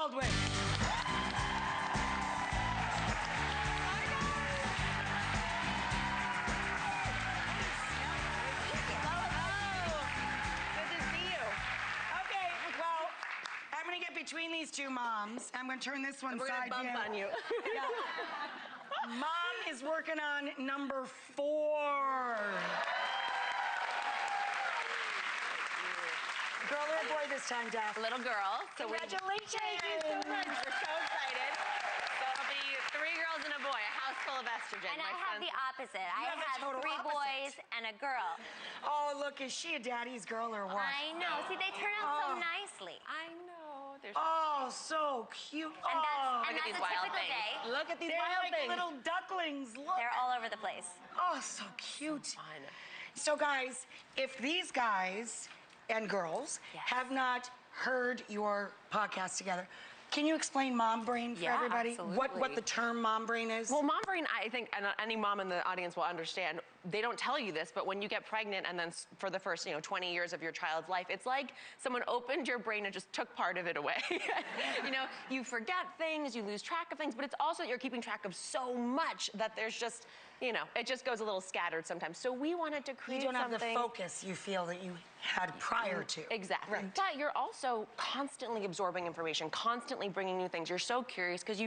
Baldwin. I'm gonna get between these two moms. I'm gonna turn this one side We're gonna bump on you. Yeah. Mom is working on number 4. Girl or boy this time, Daphne? Little girl. So Congratulations. Thank you so much. We're so excited. So it'll be 3 girls and a boy, a house full of estrogen. And I have the opposite. I have the have total 3 opposite. boys and a girl. Oh, look, is she a daddy's girl or what? I know. See, they turn out so nicely. I know. There's So cute. And that's look at a these wild typical things. day. Look at these They're wild like things. little ducklings. Look. They're all over the place. Oh, so cute. Fun. So guys, if these guys and girls have not heard your podcast together, can you explain mom brain for everybody? Absolutely. What the term mom brain is? Well, mom brain, I think, and any mom in the audience will understand, they don't tell you this, but when you get pregnant and then for the first, 20 years of your child's life, it's like someone opened your brain and just took part of it away. You forget things, you lose track of things, but it's also that you're keeping track of so much that there's just, it just goes a little scattered sometimes. So we wanted to create something. You don't have the focus you feel that you had prior to. Exactly. Right. But you're also constantly absorbing information, constantly bringing new things. You're so curious because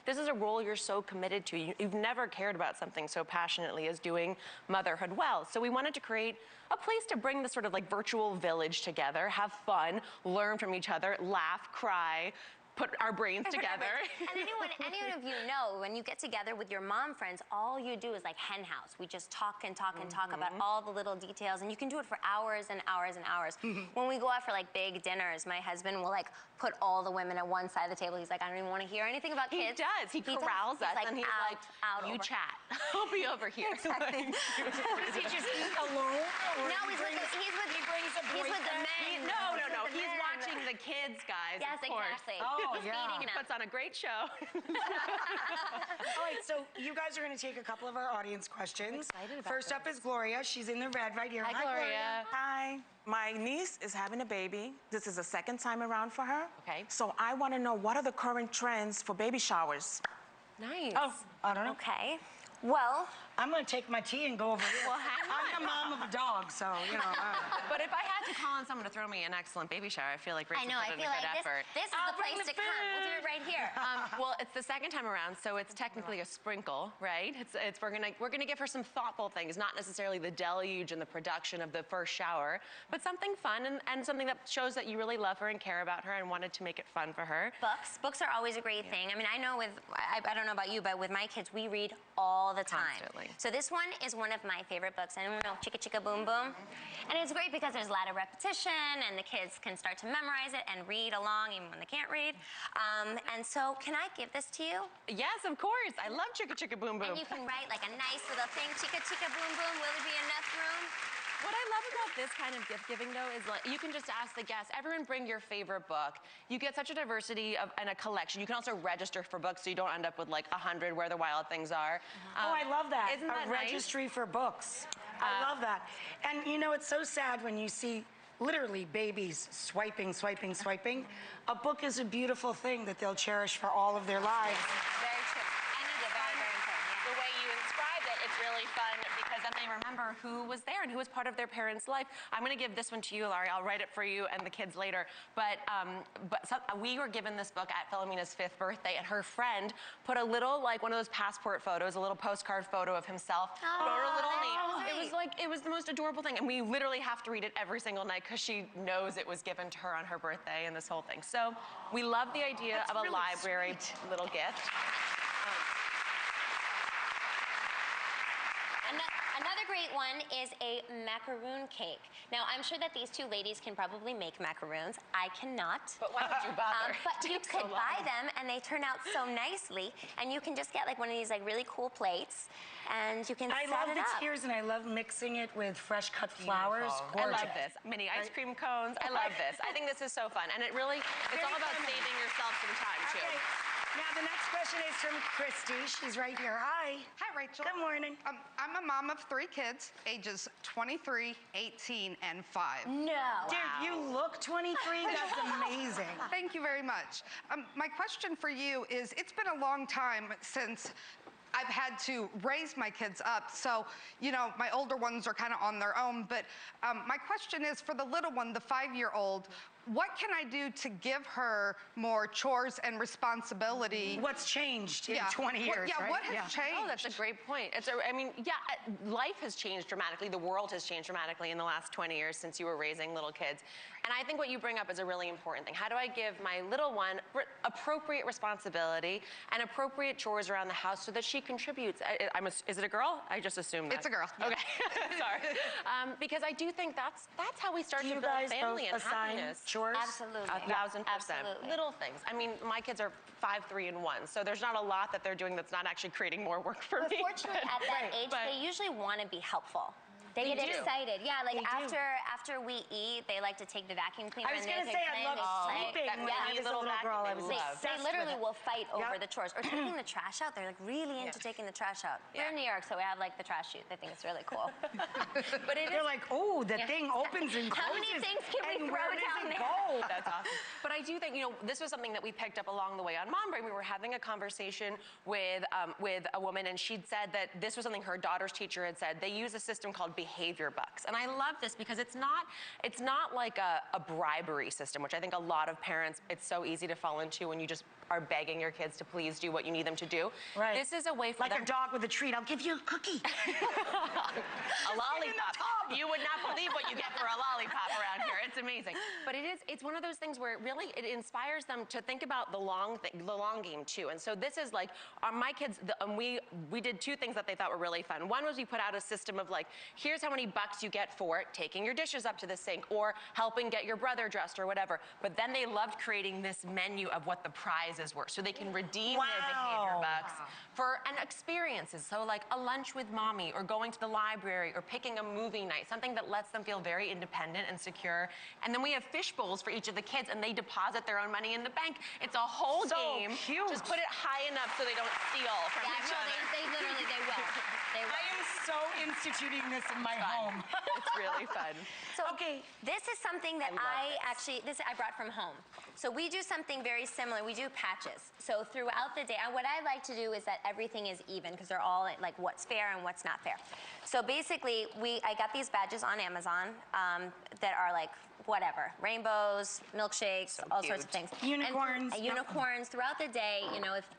this is a role you're so committed to. You've never cared about something so passionately as doing motherhood well. So we wanted to create a place to bring this sort of like virtual village together, have fun, learn from each other, laugh, cry, put our brains together. And anyone of you know, when you get together with your mom friends, all you do is like hen house. We just talk and talk and talk about all the little details, and you can do it for hours and hours and hours. When we go out for like big dinners, my husband will like put all the women at one side of the table. He's like, I don't even want to hear anything about kids. He does. He corrals us, and he's like, you chat. I'll be over here. Exactly. Does he just eat alone? No, he's with the men. No. He's watching the kids, guys. Yes, of course. exactly. Oh, He's yeah. feeding He them. puts on a great show. All right, so you guys are going to take a couple of our audience questions. excited about First up is Gloria. She's in the red right here. Hi, Gloria. Hi. My niece is having a baby. This is the second time around for her. Okay. So I want to know, what are the current trends for baby showers? Nice. Oh, I don't know. Okay. Well, I'm going to take my tea and go over here. Well, hang I'm the mom of a dog, so, But if I had to call on someone to throw me an excellent baby shower, I feel like Rachel put in a good effort. this is the place to come. We'll do it right here. Well, it's the second time around, so it's technically a sprinkle, right? We're gonna give her some thoughtful things, not necessarily the deluge and the production of the first shower, but something fun and something that shows that you really love her and care about her and wanted to make it fun for her. Books are always a great thing. I mean, I know I don't know about you, but with my kids, we read all the time. Constantly. So this one is one of my favorite books. I don't know, Chicka Chicka Boom Boom. And it's great because there's a lot of repetition and the kids can start to memorize it and read along even when they can't read. And so can I give this to you? Yes, of course. I love Chicka Chicka Boom Boom. And you can write like a nice little thing, Chicka Chicka Boom Boom, will there be enough room? What I love about this kind of gift giving, though, is like you can just ask the guests, everyone bring your favorite book. You get such a diversity and a collection. You can also register for books so you don't end up with like 100 Where the Wild Things Are. Oh, I love that. Isn't that a registry for books. I love that. And it's so sad when you see literally babies swiping. A book is a beautiful thing that they'll cherish for all of their lives. Very true. And it's very, very important. Yeah. The way you inscribe it, it's really fun because then they remember who was there and who was part of their parents' life. I'm going to give this one to you, Hilaria. I'll write it for you and the kids later. But we were given this book at Philomena's 5th birthday, and her friend put a little, like one of those passport photos, a little postcard photo of himself, wrote a little name. It was the most adorable thing, and we literally have to read it every single night because she knows it was given to her on her birthday and this whole thing. So we love the idea of a really library little gift. Another great one is a macaroon cake. Now, I'm sure that these two ladies can probably make macaroons. I cannot. But why would you bother? But you could buy them, and they turn out so nicely. And you can just get like one of these like really cool plates, and you can set it up. I love the tears, and I love mixing it with fresh cut flowers. I love this. Mini ice cream cones. I love this. I think this is so fun. And it's all about saving yourself some time, too. Okay. Now, the next question is from Christy. She's right here. Hi. Hi, Rachel. Good morning. I'm a mom of 3 kids, ages 23, 18, and 5. No. Dude, you look 23. That's amazing. Thank you very much. My question for you is, it's been a long time since I've had to raise my kids up. So, you know, my older ones are kind of on their own. But my question is, for the little one, the 5-year-old, what can I do to give her more chores and responsibility? What's changed in 20 years, right? What has changed? Oh, that's a great point. Life has changed dramatically. The world has changed dramatically in the last 20 years since you were raising little kids. And I think what you bring up is a really important thing. How do I give my little one appropriate responsibility and appropriate chores around the house so that she contributes? Is it a girl? I just assumed that. It's a girl. Okay, sorry. Because I do think that's how we start to build family and happiness. Chores? Absolutely. 1,000%. Absolutely. Little things. I mean, my kids are 5, 3, and 1, so there's not a lot that they're doing that's not actually creating more work for But me. fortunately, at that age, they usually want to be helpful. They get excited. Yeah, like after we eat, they like to take the vacuum cleaner. I was going to say, I loved sleeping when I was a little girl. I was obsessed They literally with it. will fight over the chores. Or taking the trash out. They're like really into taking the trash out. We're in New York, so we have like the trash chute. They think it's really cool. But They're like, oh, the thing opens and closes. How many things can we and throw where does down it there? go? That's awesome. But I do think, this was something that we picked up along the way on Mom Brain. We were having a conversation with a woman, and she'd said that this was something her daughter's teacher had said. They use a system called behavior bucks. And I love this because it's not like a bribery system, which I think a lot of parents, it's so easy to fall into when you just are begging your kids to please do what you need them to do. Right. This is a way for like them a dog with a treat. I'll give you a cookie. a lollipop. You would not believe what you get for a lollipop around here. It's amazing. But it's one of those things where it inspires them to think about the long game too. And so this is like, my kids, we did 2 things that they thought were really fun. One was we put out a system of like, here's how many bucks you get for taking your dishes up to the sink or helping get your brother dressed or whatever. But then they loved creating this menu of what the prizes were, so they can redeem their behavior bucks for experiences. So like a lunch with mommy, or going to the library, or picking a movie night, something that lets them feel very independent and secure. And then we have fish bowls for each of the kids, and they deposit their own money in the bank. It's a whole game. Cute. Just put it high enough so they don't steal from each other. They literally, they will. I am so instituting this in my home. It's really fun. So Okay. this is something that I brought from home. So we do something very similar. We do patches. So throughout the day, and what I like to do is that everything is even, because they're all like what's fair and what's not fair. So basically, I got these badges on Amazon that are like whatever, rainbows, milkshakes, all sorts of things. Unicorns. And, unicorns throughout the day.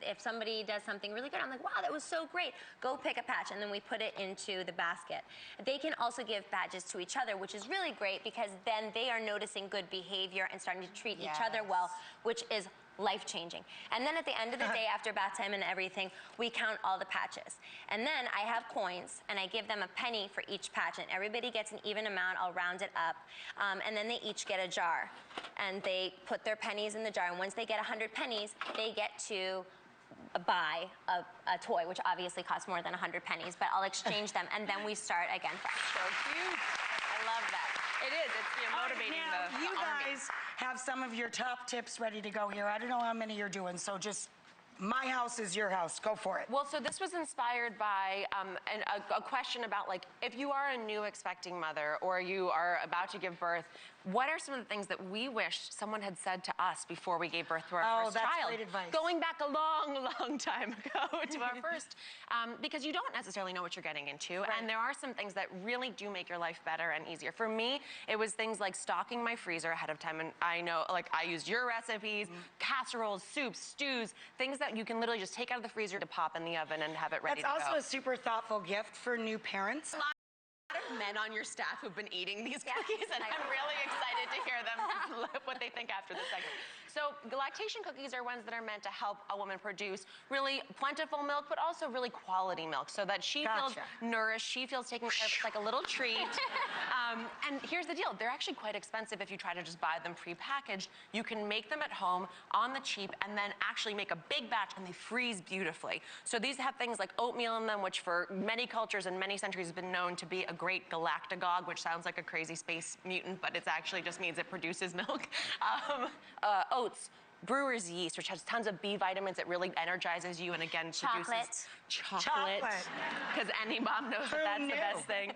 If somebody does something really good, I'm like, wow, that was so great. Go pick a patch, and then we put it into the basket. They can also give badges to each other, which is really great because then they are noticing good behavior and starting to treat each other well, which is life-changing. And then at the end of the day, after bath time and everything, we count all the patches. And then I have coins, and I give them a penny for each patch, and everybody gets an even amount. I'll round it up. And then they each get a jar, and they put their pennies in the jar. And once they get 100 pennies, they get to buy a toy, which obviously costs more than 100 pennies, but I'll exchange them, and then we start again fresh. So cute. I love that. It is. It's motivating Now, the you army. guys have some of your top tips ready to go here. I don't know how many you're doing, so just my house is your house. Go for it. Well, so this was inspired by a question about, like, if you are a new expecting mother or you are about to give birth, what are some of the things that we wish someone had said to us before we gave birth to our first that's child? great advice. Going back a long, long time ago to our first, because you don't necessarily know what you're getting into, and there are some things that really do make your life better and easier. For me, it was things like stocking my freezer ahead of time, and I know, like, I used your recipes, casseroles, soups, stews, things that you can literally just take out of the freezer to pop in the oven and have it ready to go. That's also a super thoughtful gift for new parents. A lot of men on your staff who've been eating these cookies, and I'm really excited to hear them what they think after the segment. So lactation cookies are ones that are meant to help a woman produce really plentiful milk, but also really quality milk, so that she feels nourished, she feels taken care of. It's like a little treat. And here's the deal. They're actually quite expensive if you try to just buy them pre-packaged. You can make them at home on the cheap and then actually make a big batch, and they freeze beautifully. So these have things like oatmeal in them, which for many cultures and many centuries has been known to be a great galactagogue, which sounds like a crazy space mutant, but it actually just means it produces milk. Oats, brewer's yeast, which has tons of B vitamins. It really energizes you and again produces chocolate. Because any mom knows that that's the best thing.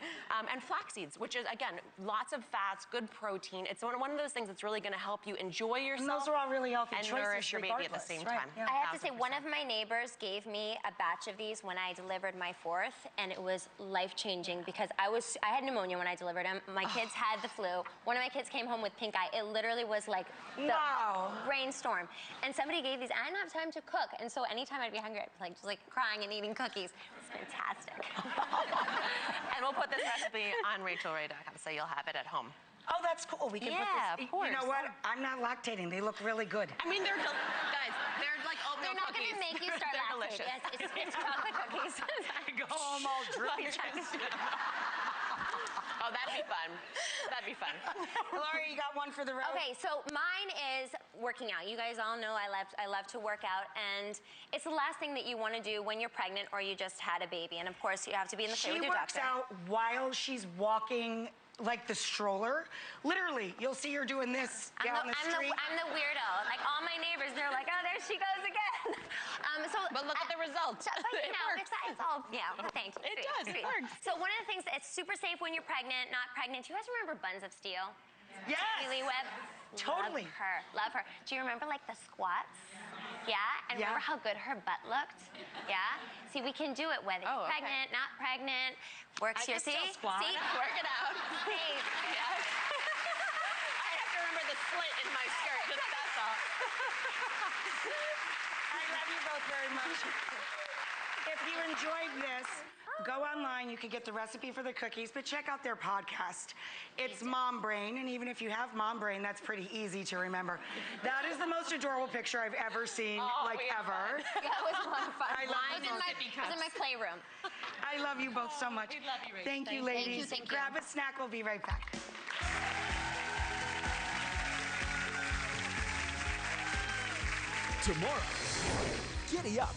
And flax seeds, which is, again, lots of fats, good protein. It's one of those things that's really going to help you enjoy yourself. And those are all really healthy and choices nourish your baby at the same time. I have to say, one of my neighbors gave me a batch of these when I delivered my fourth, and it was life-changing because I had pneumonia when I delivered him. My kids had the flu. One of my kids came home with pink eye. It literally was like the rainstorm. And somebody gave these. I didn't have time to cook, and so anytime I'd be hungry, I'd be just crying and eating cookies. It's fantastic. And we'll put this recipe on RachelRay.com so you'll have it at home. Oh, that's cool. We can put this. Of course. You know what? I'm not lactating. They look really good. I mean, guys, they're like oatmeal They're not cookies. going to make you start They're lactating. delicious. Yes, it's chocolate cookies. I go home all drippy. Oh, that'd be fun. That'd be fun. Hilaria, you got one for the road? Okay, so mine is working out. You guys all know I love to work out, and it's the last thing that you want to do when you're pregnant or you just had a baby. And of course, you have to be in the clear with your doctor. She works out while she's walking like the stroller. Literally, you'll see her doing this down the street. I'm the weirdo. Like all my neighbors, they're like, oh, there she goes again. But look at the results. But, you know, it's all, yeah, thank you. It does, it works. So one of the things that's super safe when you're pregnant, not pregnant, do you guys remember Buns of Steel? Yes. Julie Webb? Totally. Love her. Do you remember like the squats? Yeah? And remember how good her butt looked? Yeah? See, we can do it whether you're pregnant, not pregnant. Works your, see? Squat. See? Work it out. Hey. Yes. I have to remember the slit in my skirt, just that's all. I love you both very much. If you enjoyed this, go online. You can get the recipe for the cookies, but check out their podcast. It's Mom Brain, and even if you have Mom Brain, that's pretty easy to remember. That is the most adorable picture I've ever seen, ever. That was a lot of fun. I love it was in my playroom. I love you both so much. We love you, Rachel. Thank you, ladies. Thank you. Grab a snack. We'll be right back. Tomorrow, giddy up